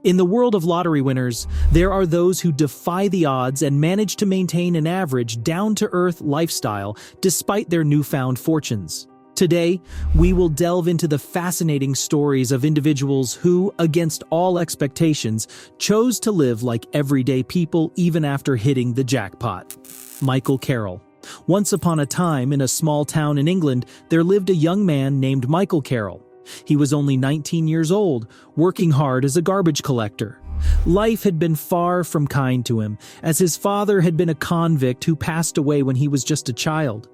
In the world of lottery winners, there are those who defy the odds and manage to maintain an average, down-to-earth lifestyle despite their newfound fortunes. Today, we will delve into the fascinating stories of individuals who, against all expectations, chose to live like everyday people even after hitting the jackpot. Michael Carroll. Once upon a time, in a small town in England, there lived a young man named Michael Carroll. He was only 19 years old, working hard as a garbage collector. Life had been far from kind to him, as his father had been a convict who passed away when he was just a child.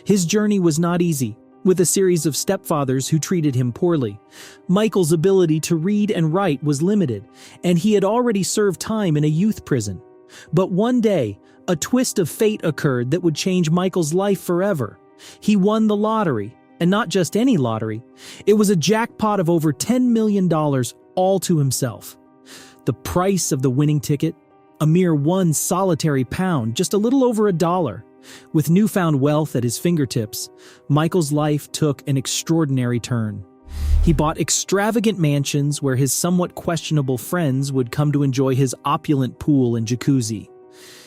His journey was not easy, with a series of stepfathers who treated him poorly. Michael's ability to read and write was limited, and he had already served time in a youth prison. But one day, a twist of fate occurred that would change Michael's life forever. He won the lottery. And not just any lottery. It was a jackpot of over $10 million, all to himself. The price of the winning ticket? A mere one solitary pound, just a little over $1. With newfound wealth at his fingertips, Michael's life took an extraordinary turn. He bought extravagant mansions where his somewhat questionable friends would come to enjoy his opulent pool and jacuzzi.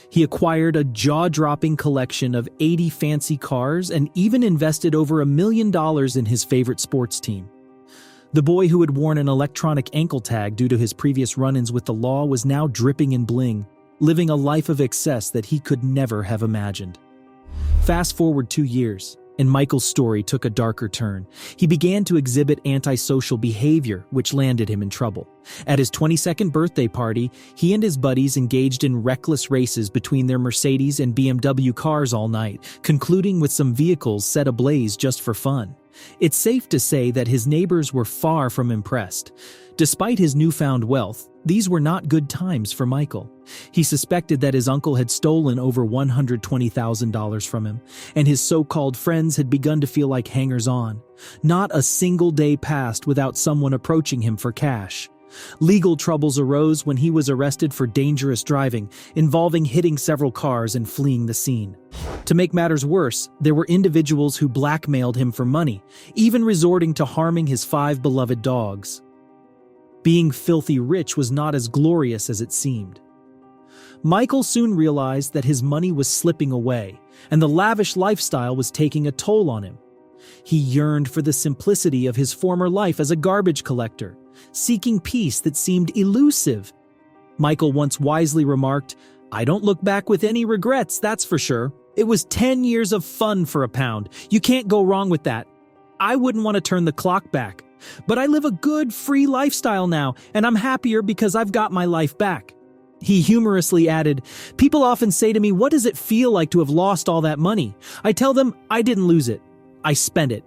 He acquired a jaw-dropping collection of 80 fancy cars and even invested over $1 million in his favorite sports team. The boy who had worn an electronic ankle tag due to his previous run-ins with the law was now dripping in bling, living a life of excess that he could never have imagined. Fast forward 2 years, and Michael's story took a darker turn. He began to exhibit antisocial behavior, which landed him in trouble. At his 22nd birthday party, he and his buddies engaged in reckless races between their Mercedes and BMW cars all night, concluding with some vehicles set ablaze just for fun. It's safe to say that his neighbors were far from impressed. Despite his newfound wealth, these were not good times for Michael. He suspected that his uncle had stolen over $120,000 from him, and his so-called friends had begun to feel like hangers-on. Not a single day passed without someone approaching him for cash. Legal troubles arose when he was arrested for dangerous driving, involving hitting several cars and fleeing the scene. To make matters worse, there were individuals who blackmailed him for money, even resorting to harming his 5 beloved dogs. Being filthy rich was not as glorious as it seemed. Michael soon realized that his money was slipping away, and the lavish lifestyle was taking a toll on him. He yearned for the simplicity of his former life as a garbage collector, seeking peace that seemed elusive. Michael once wisely remarked, "I don't look back with any regrets, that's for sure. It was 10 years of fun for a pound. You can't go wrong with that. I wouldn't want to turn the clock back. But I live a good, free lifestyle now, and I'm happier because I've got my life back." He humorously added, "People often say to me, what does it feel like to have lost all that money? I tell them, I didn't lose it. I spent it."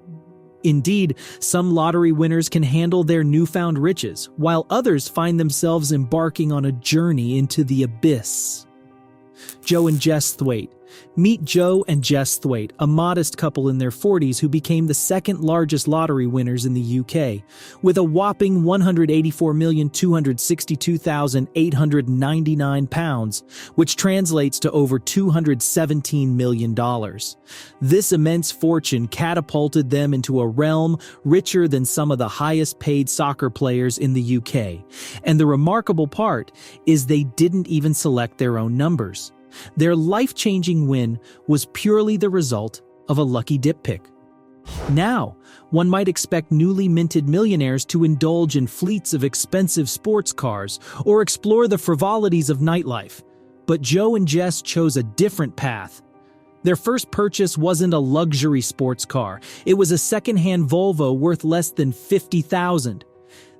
Indeed, some lottery winners can handle their newfound riches, while others find themselves embarking on a journey into the abyss. Joe and Jess Thwaite. Meet Joe and Jess Thwaite, a modest couple in their 40s who became the second largest lottery winners in the UK, with a whopping £184,262,899, which translates to over $217 million. This immense fortune catapulted them into a realm richer than some of the highest-paid soccer players in the UK. And the remarkable part is they didn't even select their own numbers. Their life-changing win was purely the result of a lucky dip pick. Now, one might expect newly minted millionaires to indulge in fleets of expensive sports cars or explore the frivolities of nightlife. But Joe and Jess chose a different path. Their first purchase wasn't a luxury sports car. It was a second-hand Volvo worth less than $50,000.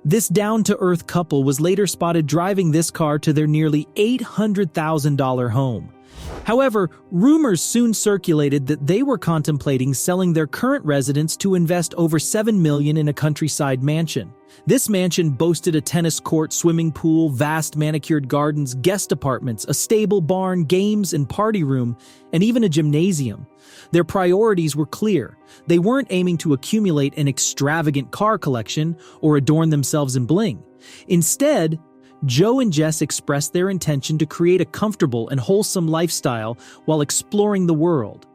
This down-to-earth couple was later spotted driving this car to their nearly $800,000 home. However, rumors soon circulated that they were contemplating selling their current residence to invest over $7 million in a countryside mansion. This mansion boasted a tennis court, swimming pool, vast manicured gardens, guest apartments, a stable barn, games and party room, and even a gymnasium. Their priorities were clear. They weren't aiming to accumulate an extravagant car collection or adorn themselves in bling. Instead, Joe and Jess expressed their intention to create a comfortable and wholesome lifestyle while exploring the world.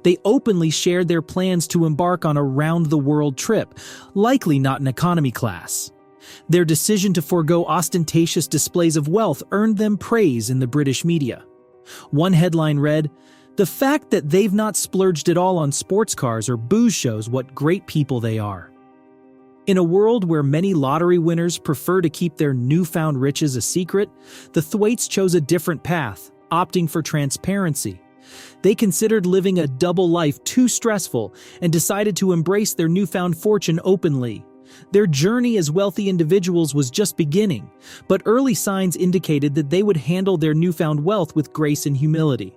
They openly shared their plans to embark on a round-the-world trip, likely not in economy class. Their decision to forego ostentatious displays of wealth earned them praise in the British media. One headline read, "The fact that they've not splurged at all on sports cars or booze shows what great people they are." In a world where many lottery winners prefer to keep their newfound riches a secret, the Thwaites chose a different path, opting for transparency. They considered living a double life too stressful and decided to embrace their newfound fortune openly. Their journey as wealthy individuals was just beginning, but early signs indicated that they would handle their newfound wealth with grace and humility.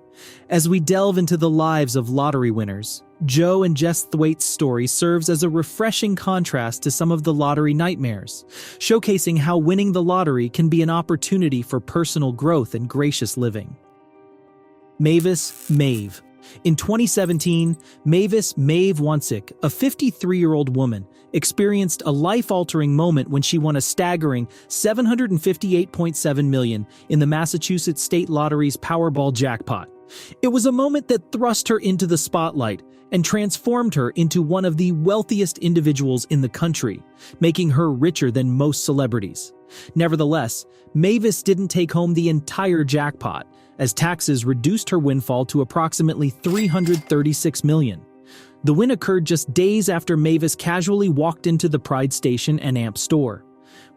As we delve into the lives of lottery winners, Joe and Jess Thwaites' story serves as a refreshing contrast to some of the lottery nightmares, showcasing how winning the lottery can be an opportunity for personal growth and gracious living. Mavis Maeve. In 2017, Mavis Maeve Wansick, a 53-year-old woman, experienced a life-altering moment when she won a staggering $758.7 million in the Massachusetts State Lottery's Powerball jackpot. It was a moment that thrust her into the spotlight and transformed her into one of the wealthiest individuals in the country, making her richer than most celebrities. Nevertheless, Mavis didn't take home the entire jackpot, as taxes reduced her windfall to approximately $336 million. The win occurred just days after Mavis casually walked into the Pride Station and Amp store.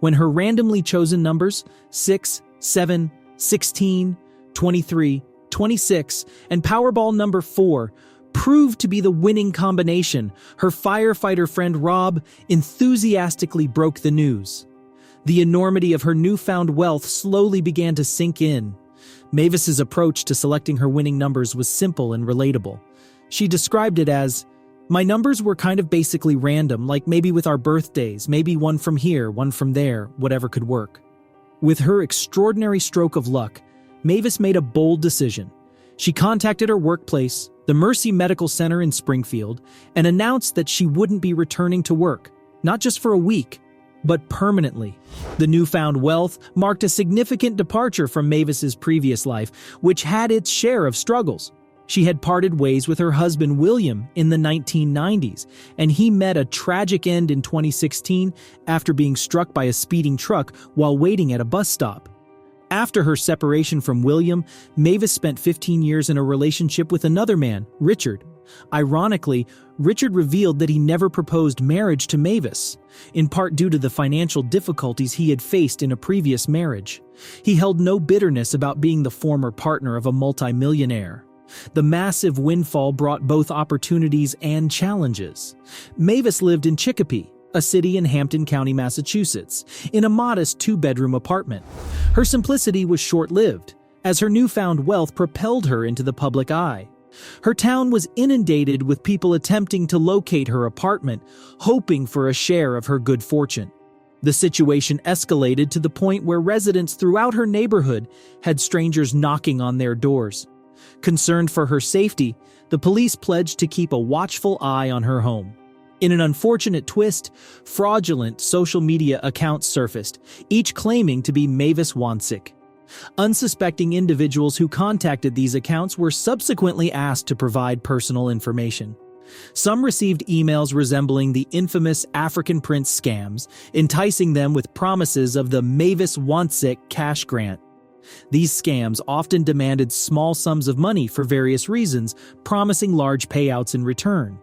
When her randomly chosen numbers 6, 7, 16, 23, 26, and Powerball number 4 proved to be the winning combination, her firefighter friend Rob enthusiastically broke the news. The enormity of her newfound wealth slowly began to sink in. Mavis's approach to selecting her winning numbers was simple and relatable. She described it as, "My numbers were kind of basically random, like maybe with our birthdays, maybe one from here, one from there, whatever could work." With her extraordinary stroke of luck, Mavis made a bold decision. She contacted her workplace, the Mercy Medical Center in Springfield, and announced that she wouldn't be returning to work, not just for a week, but permanently. The newfound wealth marked a significant departure from Mavis's previous life, which had its share of struggles. She had parted ways with her husband William in the 1990s, and he met a tragic end in 2016 after being struck by a speeding truck while waiting at a bus stop. After her separation from William, Mavis spent 15 years in a relationship with another man, Richard. Ironically, Richard revealed that he never proposed marriage to Mavis, in part due to the financial difficulties he had faced in a previous marriage. He held no bitterness about being the former partner of a multimillionaire. The massive windfall brought both opportunities and challenges. Mavis lived in Chicopee, a city in Hampton County, Massachusetts, in a modest 2-bedroom apartment. Her simplicity was short-lived, as her newfound wealth propelled her into the public eye. Her town was inundated with people attempting to locate her apartment, hoping for a share of her good fortune. The situation escalated to the point where residents throughout her neighborhood had strangers knocking on their doors. Concerned for her safety, the police pledged to keep a watchful eye on her home. In an unfortunate twist, fraudulent social media accounts surfaced, each claiming to be Mavis Wansick. Unsuspecting individuals who contacted these accounts were subsequently asked to provide personal information. Some received emails resembling the infamous African Prince scams, enticing them with promises of the Mavis Wansick cash grant. These scams often demanded small sums of money for various reasons, promising large payouts in return.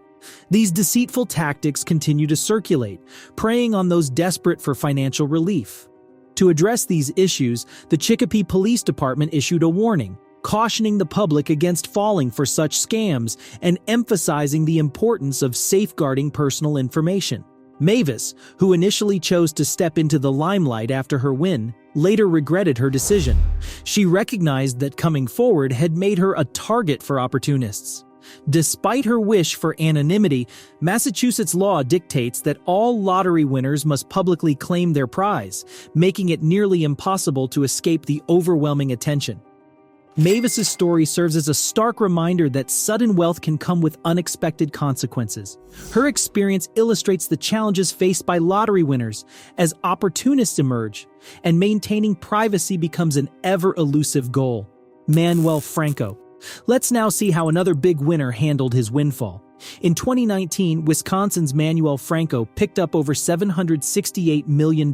These deceitful tactics continue to circulate, preying on those desperate for financial relief. To address these issues, the Chicopee Police Department issued a warning, cautioning the public against falling for such scams and emphasizing the importance of safeguarding personal information. Mavis, who initially chose to step into the limelight after her win, later regretted her decision. She recognized that coming forward had made her a target for opportunists. Despite her wish for anonymity, Massachusetts law dictates that all lottery winners must publicly claim their prize, making it nearly impossible to escape the overwhelming attention. Mavis's story serves as a stark reminder that sudden wealth can come with unexpected consequences. Her experience illustrates the challenges faced by lottery winners as opportunists emerge, and maintaining privacy becomes an ever-elusive goal. Manuel Franco. Let's now see how another big winner handled his windfall. In 2019, Wisconsin's Manuel Franco picked up over $768 million,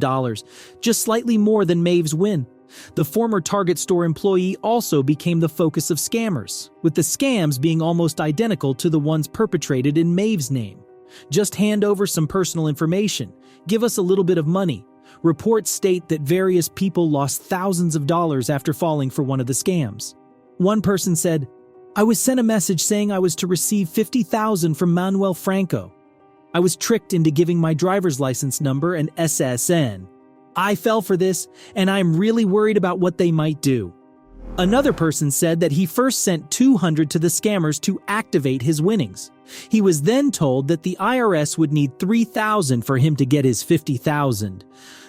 just slightly more than Maeve's win. The former Target store employee also became the focus of scammers, with the scams being almost identical to the ones perpetrated in Maeve's name. Just hand over some personal information. Give us a little bit of money. Reports state that various people lost thousands of dollars after falling for one of the scams. One person said, "I was sent a message saying I was to receive $50,000 from Manuel Franco. I was tricked into giving my driver's license number and SSN. I fell for this, and I'm really worried about what they might do." Another person said that he first sent $200 to the scammers to activate his winnings. He was then told that the IRS would need $3,000 for him to get his $50,000.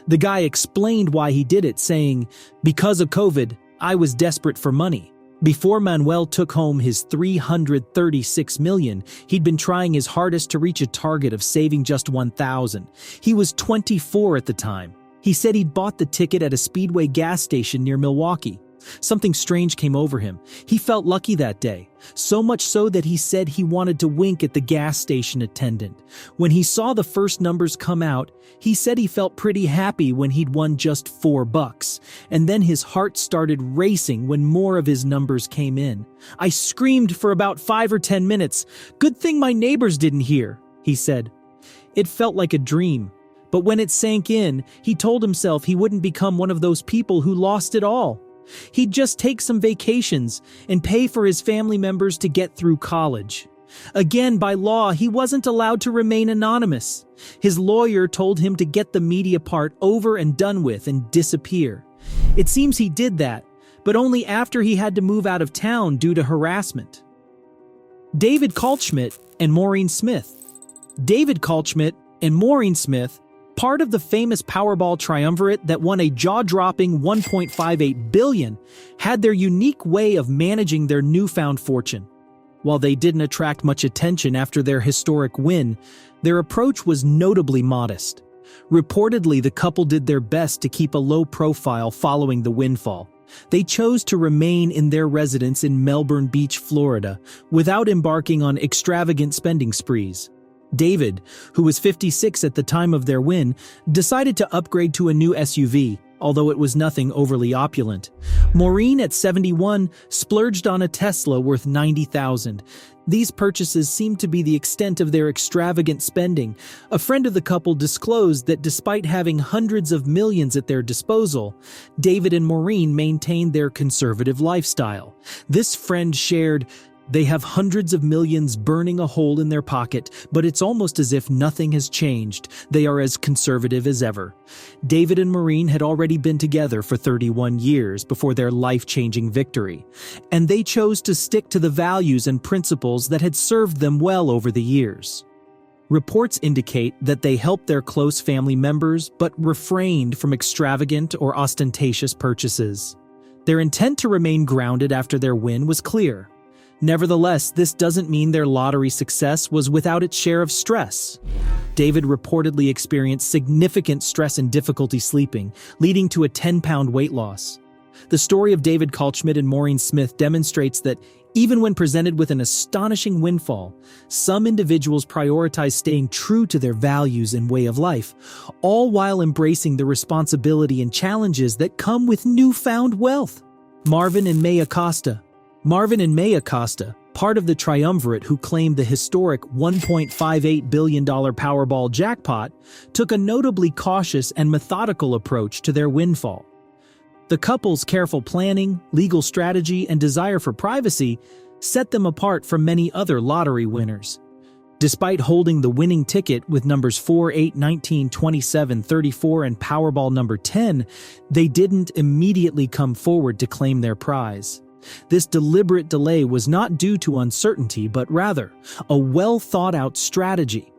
The guy explained why he did it, saying, "Because of COVID, I was desperate for money." Before Manuel took home his $336 million, he'd been trying his hardest to reach a target of saving just $1,000. He was 24 at the time. He said he'd bought the ticket at a Speedway gas station near Milwaukee. Something strange came over him. He felt lucky that day, so much so that he said he wanted to wink at the gas station attendant. When he saw the first numbers come out, he said he felt pretty happy when he'd won just $4, and then his heart started racing when more of his numbers came in. "I screamed for about 5 or 10 minutes. Good thing my neighbors didn't hear," he said. It felt like a dream, but when it sank in, he told himself he wouldn't become one of those people who lost it all. He'd just take some vacations and pay for his family members to get through college. Again, by law, he wasn't allowed to remain anonymous. His lawyer told him to get the media part over and done with and disappear. It seems he did that, but only after he had to move out of town due to harassment. David Kaltschmidt and Maureen Smith. David Kaltschmidt and Maureen Smith, part of the famous Powerball triumvirate that won a jaw-dropping $1.58 billion, had their unique way of managing their newfound fortune. While they didn't attract much attention after their historic win, their approach was notably modest. Reportedly, the couple did their best to keep a low profile following the windfall. They chose to remain in their residence in Melbourne Beach, Florida, without embarking on extravagant spending sprees. David, who was 56 at the time of their win, decided to upgrade to a new SUV, although it was nothing overly opulent. Maureen, at 71, splurged on a Tesla worth $90,000. These purchases seemed to be the extent of their extravagant spending. A friend of the couple disclosed that despite having hundreds of millions at their disposal, David and Maureen maintained their conservative lifestyle. This friend shared, "They have hundreds of millions burning a hole in their pocket, but it's almost as if nothing has changed. They are as conservative as ever." David and Maureen had already been together for 31 years before their life-changing victory, and they chose to stick to the values and principles that had served them well over the years. Reports indicate that they helped their close family members but refrained from extravagant or ostentatious purchases. Their intent to remain grounded after their win was clear. Nevertheless, this doesn't mean their lottery success was without its share of stress. David reportedly experienced significant stress and difficulty sleeping, leading to a 10-pound weight loss. The story of David Kaltschmidt and Maureen Smith demonstrates that even when presented with an astonishing windfall, some individuals prioritize staying true to their values and way of life, all while embracing the responsibility and challenges that come with newfound wealth. Marvin and May Acosta. Marvin and May Acosta, part of the triumvirate who claimed the historic $1.58 billion Powerball jackpot, took a notably cautious and methodical approach to their windfall. The couple's careful planning, legal strategy, and desire for privacy set them apart from many other lottery winners. Despite holding the winning ticket with numbers 4, 8, 19, 27, 34, and Powerball number 10, they didn't immediately come forward to claim their prize. This deliberate delay was not due to uncertainty, but rather a well-thought-out strategy.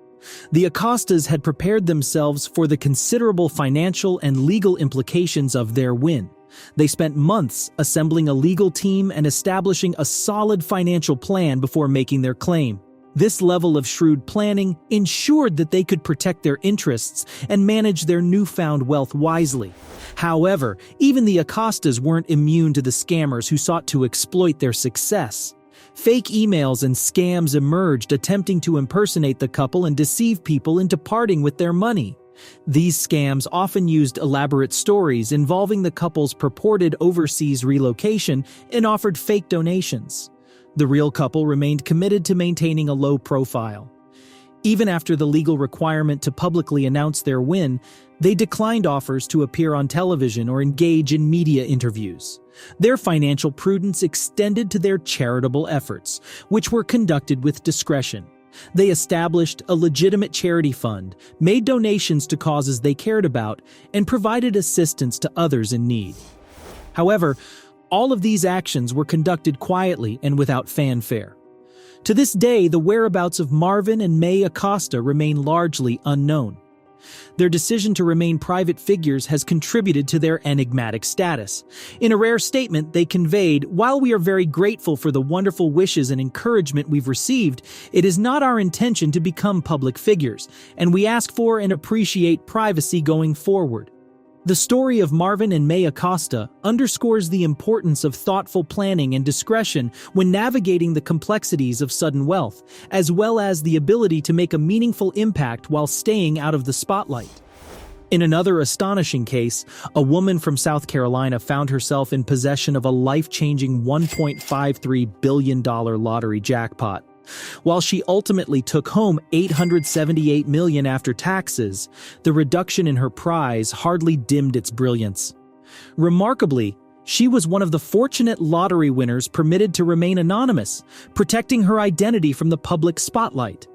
The Acostas had prepared themselves for the considerable financial and legal implications of their win. They spent months assembling a legal team and establishing a solid financial plan before making their claim. This level of shrewd planning ensured that they could protect their interests and manage their newfound wealth wisely. However, even the Acostas weren't immune to the scammers who sought to exploit their success. Fake emails and scams emerged attempting to impersonate the couple and deceive people into parting with their money. These scams often used elaborate stories involving the couple's purported overseas relocation and offered fake donations. The real couple remained committed to maintaining a low profile. Even after the legal requirement to publicly announce their win, they declined offers to appear on television or engage in media interviews. Their financial prudence extended to their charitable efforts, which were conducted with discretion. They established a legitimate charity fund, made donations to causes they cared about, and provided assistance to others in need. However, all of these actions were conducted quietly and without fanfare. To this day, the whereabouts of Marvin and May Acosta remain largely unknown. Their decision to remain private figures has contributed to their enigmatic status. In a rare statement, they conveyed, "While we are very grateful for the wonderful wishes and encouragement we've received, it is not our intention to become public figures, and we ask for and appreciate privacy going forward." The story of Marvin and May Acosta underscores the importance of thoughtful planning and discretion when navigating the complexities of sudden wealth, as well as the ability to make a meaningful impact while staying out of the spotlight. In another astonishing case, a woman from South Carolina found herself in possession of a life-changing $1.53 billion lottery jackpot. While she ultimately took home $878 million after taxes, the reduction in her prize hardly dimmed its brilliance. Remarkably, she was one of the fortunate lottery winners permitted to remain anonymous, protecting her identity from the public spotlight.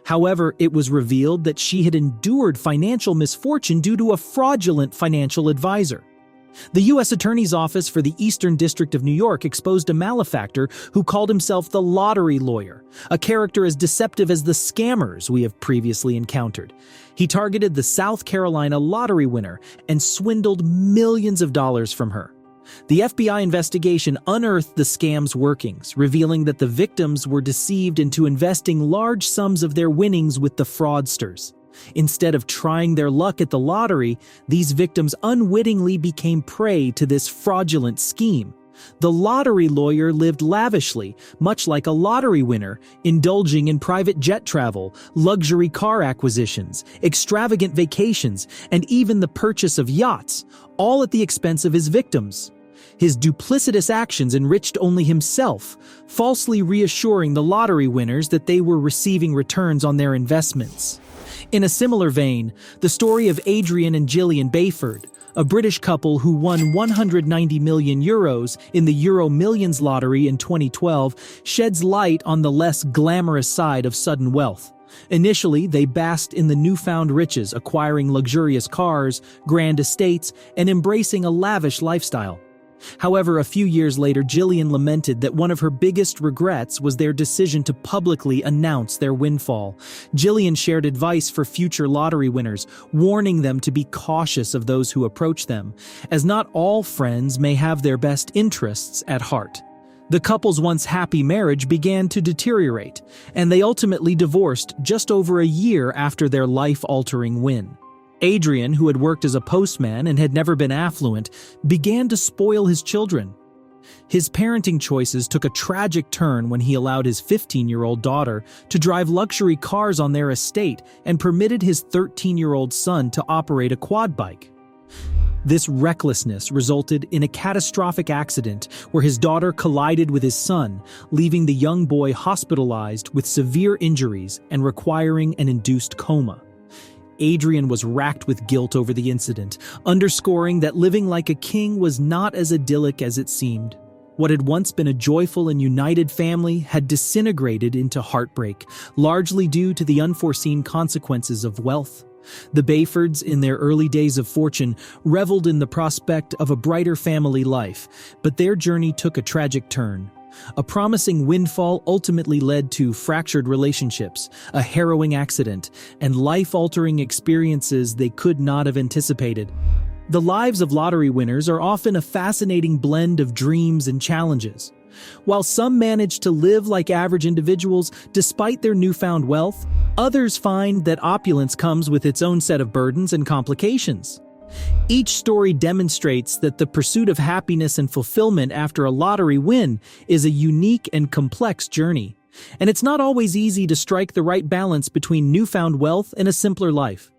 However, it was revealed that she had endured financial misfortune due to a fraudulent financial advisor. The U.S. Attorney's Office for the Eastern District of New York exposed a malefactor who called himself the lottery lawyer, a character as deceptive as the scammers we have previously encountered. He targeted the South Carolina lottery winner and swindled millions of dollars from her. The FBI investigation unearthed the scam's workings, revealing that the victims were deceived into investing large sums of their winnings with the fraudsters. Instead of trying their luck at the lottery, these victims unwittingly became prey to this fraudulent scheme. The lottery lawyer lived lavishly, much like a lottery winner, indulging in private jet travel, luxury car acquisitions, extravagant vacations, and even the purchase of yachts, all at the expense of his victims. His duplicitous actions enriched only himself, falsely reassuring the lottery winners that they were receiving returns on their investments. In a similar vein, the story of Adrian and Gillian Bayford, a British couple who won €190 million in the Euro Millions lottery in 2012, sheds light on the less glamorous side of sudden wealth. Initially, they basked in the newfound riches, acquiring luxurious cars, grand estates, and embracing a lavish lifestyle. However, a few years later, Gillian lamented that one of her biggest regrets was their decision to publicly announce their windfall. Gillian shared advice for future lottery winners, warning them to be cautious of those who approach them, as not all friends may have their best interests at heart. The couple's once happy marriage began to deteriorate, and they ultimately divorced just over a year after their life-altering win. Adrian, who had worked as a postman and had never been affluent, began to spoil his children. His parenting choices took a tragic turn when he allowed his 15-year-old daughter to drive luxury cars on their estate and permitted his 13-year-old son to operate a quad bike. This recklessness resulted in a catastrophic accident where his daughter collided with his son, leaving the young boy hospitalized with severe injuries and requiring an induced coma. Adrian was racked with guilt over the incident, underscoring that living like a king was not as idyllic as it seemed. What had once been a joyful and united family had disintegrated into heartbreak, largely due to the unforeseen consequences of wealth. The Bayfords, in their early days of fortune, reveled in the prospect of a brighter family life, but their journey took a tragic turn. A promising windfall ultimately led to fractured relationships, a harrowing accident, and life-altering experiences they could not have anticipated. The lives of lottery winners are often a fascinating blend of dreams and challenges. While some manage to live like average individuals despite their newfound wealth, others find that opulence comes with its own set of burdens and complications. Each story demonstrates that the pursuit of happiness and fulfillment after a lottery win is a unique and complex journey. And it's not always easy to strike the right balance between newfound wealth and a simpler life.